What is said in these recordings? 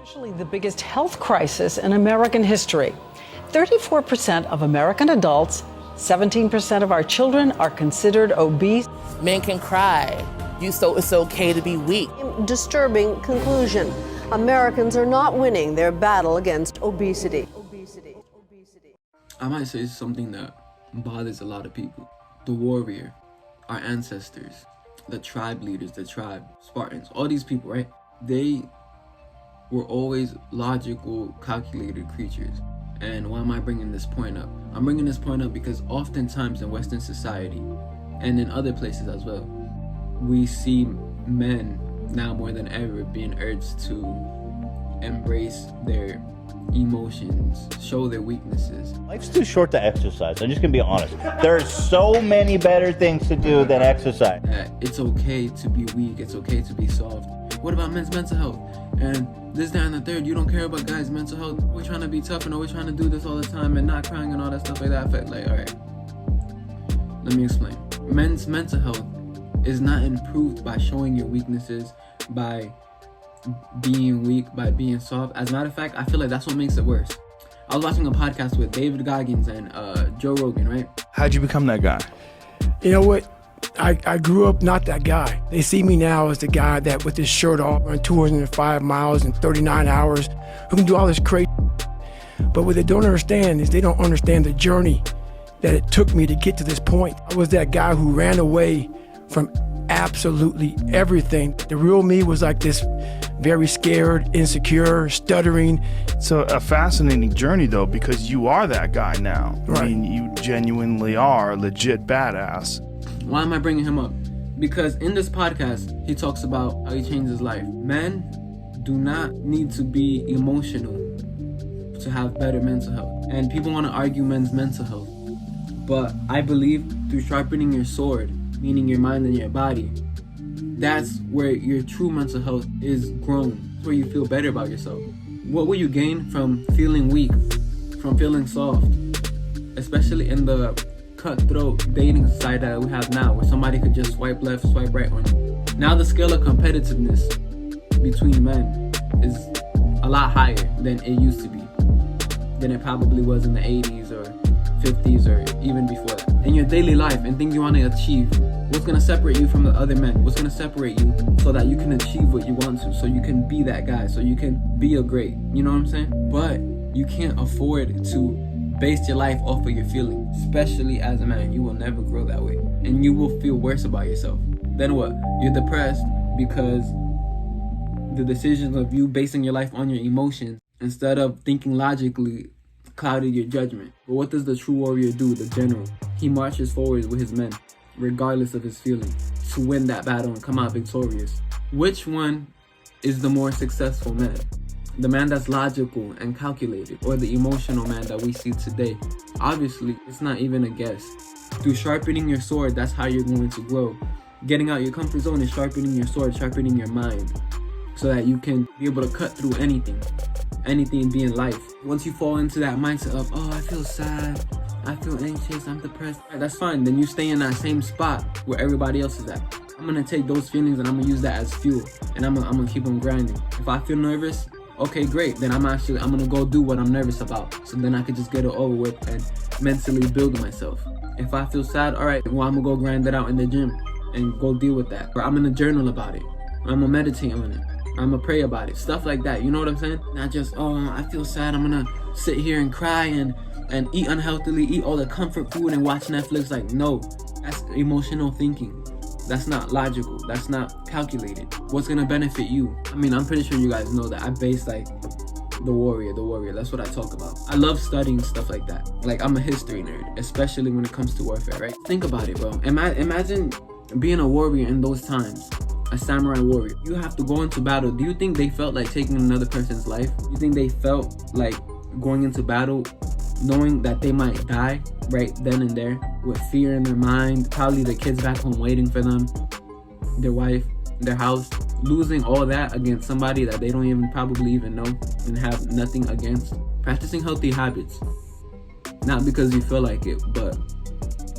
Potentially the biggest health crisis in American history. 34% of American adults, 17% of our children are considered obese. Men can cry. So it's okay to be weak. Disturbing conclusion. Americans are not winning their battle against obesity. I might say something that bothers a lot of people. The warrior, our ancestors, the tribe leaders, the tribe, Spartans, all these people, right? They were always logical, calculated creatures. And why am I bringing this point up? I'm bringing this point up because oftentimes in Western society, and in other places as well, we see men now more than ever being urged to embrace their emotions, show their weaknesses. Life's too short to exercise. I'm just gonna be honest. There are so many better things to do than exercise. It's okay to be weak, it's okay to be soft. What about men's mental health? And this, that, and the third, you don't care about guys' mental health. We're trying to be tough and we're trying to do this all the time and not crying and all that stuff like that. I felt like, all right, let me explain. Men's mental health is not improved by showing your weaknesses, by being weak, by being soft. As a matter of fact, I feel like that's what makes it worse. I was watching a podcast with David Goggins and Joe Rogan, right? How'd you become that guy? You know what? I grew up not that guy. They see me now as the guy that with his shirt off run 205 miles in 39 hours, who can do all this crazy. But what they don't understand is they don't understand the journey that it took me to get to this point. I was that guy who ran away from absolutely everything. The real me was like this very scared, insecure, stuttering. It's a fascinating journey though, because you are that guy now. Right. I mean, you genuinely are a legit badass. Why am I bringing him up? Because in this podcast, he talks about how he changed his life. Men do not need to be emotional to have better mental health. And people want to argue men's mental health. But I believe through sharpening your sword, meaning your mind and your body, that's where your true mental health is grown. That's where you feel better about yourself. What will you gain from feeling weak, from feeling soft, especially in the cutthroat dating society that we have now, where somebody could just swipe left, swipe right on you. Now the scale of competitiveness between men is a lot higher than it used to be, than it probably was in the 80s or 50s or even before that. In your daily life and things you want to achieve, what's going to separate you from the other men? What's going to separate you so that you can achieve what you want to, so you can be that guy, so you can be a great, you know what I'm saying? But you can't afford to base your life off of your feelings. Especially as a man, you will never grow that way. And you will feel worse about yourself. Then what? You're depressed because the decisions of you basing your life on your emotions instead of thinking logically clouded your judgment. But what does the true warrior do, the general? He marches forward with his men, regardless of his feelings, to win that battle and come out victorious. Which one is the more successful man? The man that's logical and calculated, or the emotional man that we see today? Obviously, it's not even a guess. Through sharpening your sword, that's how you're going to grow. Getting out your comfort zone is sharpening your sword, sharpening your mind, so that you can be able to cut through anything being life. Once you fall into that mindset of, oh, I feel sad, I feel anxious, I'm depressed, that's fine. Then you stay in that same spot where everybody else is at. I'm gonna take those feelings and I'm gonna use that as fuel, and I'm gonna keep on grinding. If I feel nervous, okay, great, then I'm gonna go do what I'm nervous about, so then I could just get it over with and mentally build myself. If I feel sad, all right, well, I'm gonna go grind it out in the gym and go deal with that. Or I'm gonna journal about it, or I'm gonna meditate on it, or I'm gonna pray about it, stuff like that, you know what I'm saying? Not just, oh, I feel sad, I'm gonna sit here and cry and eat unhealthily, eat all the comfort food and watch Netflix. Like, no, that's emotional thinking. That's not logical. That's not calculated. What's gonna benefit you? I mean, I'm pretty sure you guys know that I base like the warrior. That's what I talk about. I love studying stuff like that. Like, I'm a history nerd, especially when it comes to warfare, right? Think about it, bro. Imagine being a warrior in those times, a samurai warrior. You have to go into battle. Do you think they felt like taking another person's life? You think they felt like going into battle knowing that they might die right then and there, with fear in their mind, probably the kids back home waiting for them, their wife, their house, losing all that against somebody that they don't probably even know and have nothing against? Practicing healthy habits, not because you feel like it, but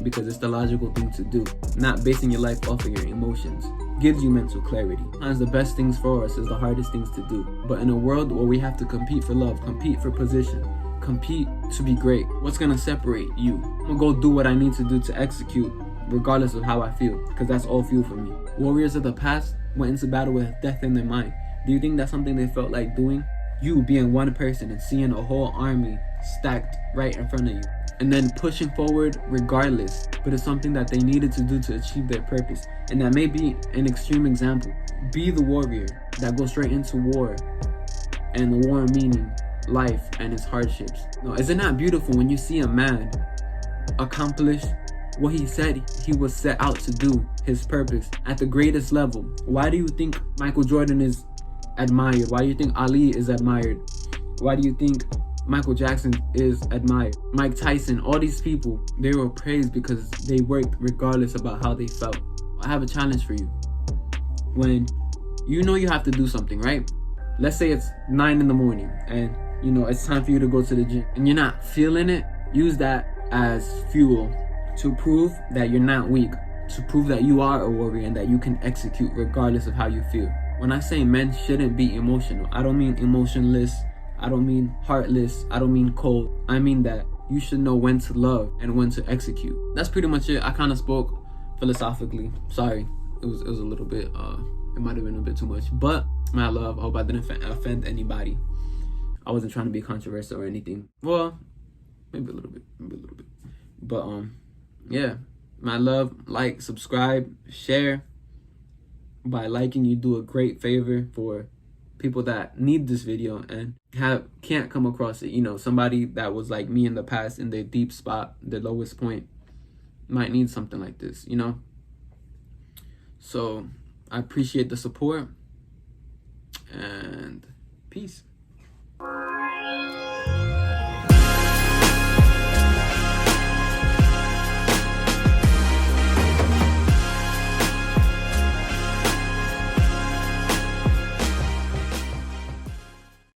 because it's the logical thing to do. Not basing your life off of your emotions. gives you mental clarity. Sometimes the best things for us is the hardest things to do. But in a world where we have to compete for love, compete for position, compete to be great, what's gonna separate you? I'm gonna go do what I need to do to execute regardless of how I feel, because that's all fuel for me. Warriors of the past went into battle with death in their mind. Do you think that's something they felt like doing? You being one person and seeing a whole army stacked right in front of you, and then pushing forward regardless, but it's something that they needed to do to achieve their purpose. And that may be an extreme example. Be the warrior that goes straight into war, and the war meaning life and its hardships. No, is it not beautiful when you see a man accomplish what he said he was set out to do, his purpose, at the greatest level? Why do you think Michael Jordan is admired? Why do you think Ali is admired? Why do you think Michael Jackson is admired? Mike Tyson, all these people, they were praised because they worked regardless about how they felt. I have a challenge for you. When you know you have to do something, right? Let's say it's 9 in the morning and you know it's time for you to go to the gym and you're not feeling it. Use that as fuel to prove that you're not weak, to prove that you are a warrior and that you can execute regardless of how you feel. When I say men shouldn't be emotional, I don't mean emotionless, I don't mean heartless, I don't mean cold. I mean that you should know when to love and when to execute. That's pretty much it. I kind of spoke philosophically. Sorry, it was a little bit, it might have been a bit too much, but my love, I hope I didn't offend anybody. I wasn't trying to be controversial or anything. Well, maybe a little bit. But yeah, my love, like, subscribe, share. By liking, you do a great favor for people that need this video and can't come across it. You know, somebody that was like me in the past, in their deep spot, their lowest point, might need something like this, you know? So I appreciate the support and peace.